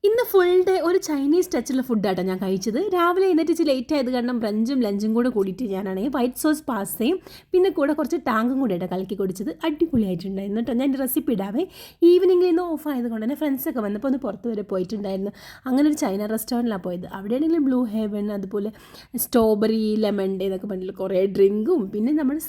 ഇന്ന് full day ഒരു Chinese ടച്ചുള്ള ഫുഡാട്ടോ ഞാൻ കഴിച്ചത്. രാവിലെ എഴുന്നേറ്റ് ലേറ്റ് ആയത് കാരണം ബ്രഞ്ചും ലഞ്ചും കൂടെ കൂടിയിട്ട് ഞാനാണെങ്കിൽ വൈറ്റ് സോസ് പാസ്തയും പിന്നെ കൂടെ കുറച്ച് ടാങ്കും കൂടെ ആയിട്ട് കലക്കി കുടിച്ചത്. അടിപൊളിയായിട്ടുണ്ടായിരുന്നു കേട്ടോ. ഞാൻ റെസിപ്പി ഇടാവേ. ഈവനിങ്ങിൽ നിന്ന് ഓഫ് ആയതുകൊണ്ട് തന്നെ ഫ്രണ്ട്സൊക്കെ വന്നപ്പോൾ ഒന്ന് പുറത്ത് വരെ പോയിട്ടുണ്ടായിരുന്നു. അങ്ങനെ ഒരു ചൈന റെസ്റ്റോറൻറ്റിലാണ് പോയത്. അവിടെയാണെങ്കിൽ ബ്ലൂ ഹെവൻ, അതുപോലെ സ്ട്രോബെറി ലെമൺ ഡേ എന്നൊക്കെ പറഞ്ഞിട്ട് കുറേ ഡ്രിങ്കും പിന്നെ നമ്മുടെ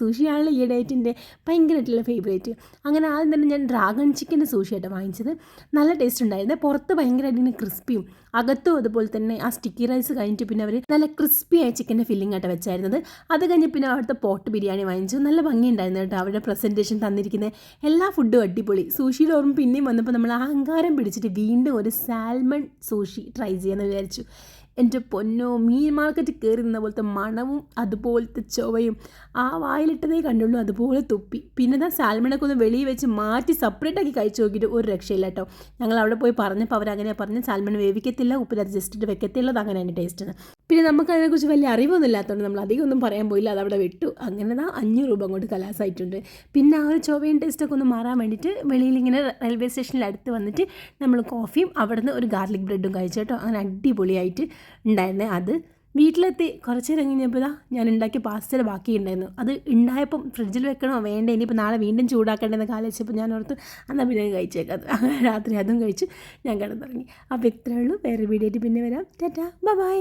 സൂഷിയാണല്ലോ ഈ ഡേറ്റിൻ്റെ ഭയങ്കരമായിട്ടുള്ള ഫേവറേറ്റ്. അങ്ങനെ ആദ്യം തന്നെ ഞാൻ ഡ്രാഗൺ ചിക്കൻ്റെ സൂഷിയായിട്ട് വാങ്ങിച്ചത്. നല്ല ടേസ്റ്റ് ഉണ്ടായിരുന്നു. പുറത്ത് ഭയങ്കരമായിട്ട് ഇങ്ങനെ ക്രിസ്പിയും അകത്തും അതുപോലെ തന്നെ ആ സ്റ്റിക്കി റൈസ് കഴിഞ്ഞിട്ട് പിന്നെ അവർ നല്ല ക്രിസ്പിയായ ചിക്കൻ്റെ ഫില്ലിംഗ് ആയിട്ട് വെച്ചായിരുന്നത്. അത് കഴിഞ്ഞ് പിന്നെ അവിടുത്തെ പോട്ട് ബിരിയാണി വാങ്ങിച്ചു. നല്ല ഭംഗിയുണ്ടായിരുന്നു കേട്ടോ. അവരുടെ പ്രസൻറ്റേഷൻ തന്നിരിക്കുന്ന എല്ലാ ഫുഡും അടിപൊളി. സൂഷിയുടെ ഓർമ്മ പിന്നെയും വന്നപ്പോൾ നമ്മൾ അഹങ്കാരം പിടിച്ചിട്ട് വീണ്ടും ഒരു സാൽമൺ സൂഷി ട്രൈ ചെയ്യാമെന്ന് വിചാരിച്ചു. എൻ്റെ പൊന്നോ, മീൻ മാർക്കറ്റ് കയറി നിന്ന പോലത്തെ മണവും അതുപോലത്തെ ചൊവയും ആ വായിലിട്ടതേ കണ്ടുള്ളൂ, അതുപോലെ തുപ്പി. പിന്നെ സാൽമണൊക്കെ ഒന്ന് വെളിയിൽ വെച്ച് മാറ്റി സെപ്പറേറ്റാക്കി കഴിച്ച് നോക്കിയിട്ട് ഒരു രക്ഷയില്ല കേട്ടോ. ഞങ്ങൾ അവിടെ പോയി പറഞ്ഞപ്പോൾ അവരങ്ങനെ പറഞ്ഞ് സാൽമൺ വേവിക്കത്തില്ല, ഉപ്പിലത് ജസ്റ്റ് ഇട്ട് വെക്കത്തില്ല, അത് അങ്ങനെ തന്നെ ടേസ്റ്റാണ്. പിന്നെ നമുക്ക് അതിനെക്കുറിച്ച് വലിയ അറിവൊന്നും ഇല്ലാത്തതുകൊണ്ട് നമ്മൾ അധികം ഒന്നും പറയാൻ പോയില്ല, അതവിടെ വിട്ടു. അങ്ങനെ 500 രൂപ അങ്ങോട്ട് കലാസായിട്ടുണ്ട്. പിന്നെ ആ ഒരു ചൊവയും ടേസ്റ്റൊക്കെ ഒന്ന് മാറാൻ വേണ്ടിയിട്ട് വെളിയിൽ ഇങ്ങനെ റെയിൽവേ സ്റ്റേഷനിൽ അടുത്ത് വന്നിട്ട് നമ്മൾ കോഫിയും അവിടെ നിന്ന് ഒരു ഗാർലിക് ബ്രെഡും കഴിച്ചു കേട്ടോ. അങ്ങനെ അടിപൊളിയായിട്ട് ഉണ്ടായിരുന്നേ. അത് വീട്ടിലെത്തി കുറച്ച് നേരം കഴിഞ്ഞപ്പോൾ ഞാൻ ഉണ്ടാക്കിയ പാസ്തയുടെ ബാക്കി ഉണ്ടായിരുന്നു. അത് ഉണ്ടായപ്പം ഫ്രിഡ്ജിൽ വെക്കണോ വേണ്ട, ഇനിയിപ്പോൾ നാളെ വീണ്ടും ചൂടാക്കേണ്ടതെന്ന് കാലിച്ചപ്പോൾ ഞാൻ ഓർത്ത് എന്നാൽ പിന്നെ കഴിച്ചേക്കാം. അങ്ങനെ രാത്രി അതും കഴിച്ച് ഞാൻ കിടന്നിറങ്ങി. അപ്പോൾ ഇത്രയേ ഉള്ളൂ. വേറെ വീഡിയോ ആയിട്ട് പിന്നെ വരാം. ടാറ്റാ, ബൈ.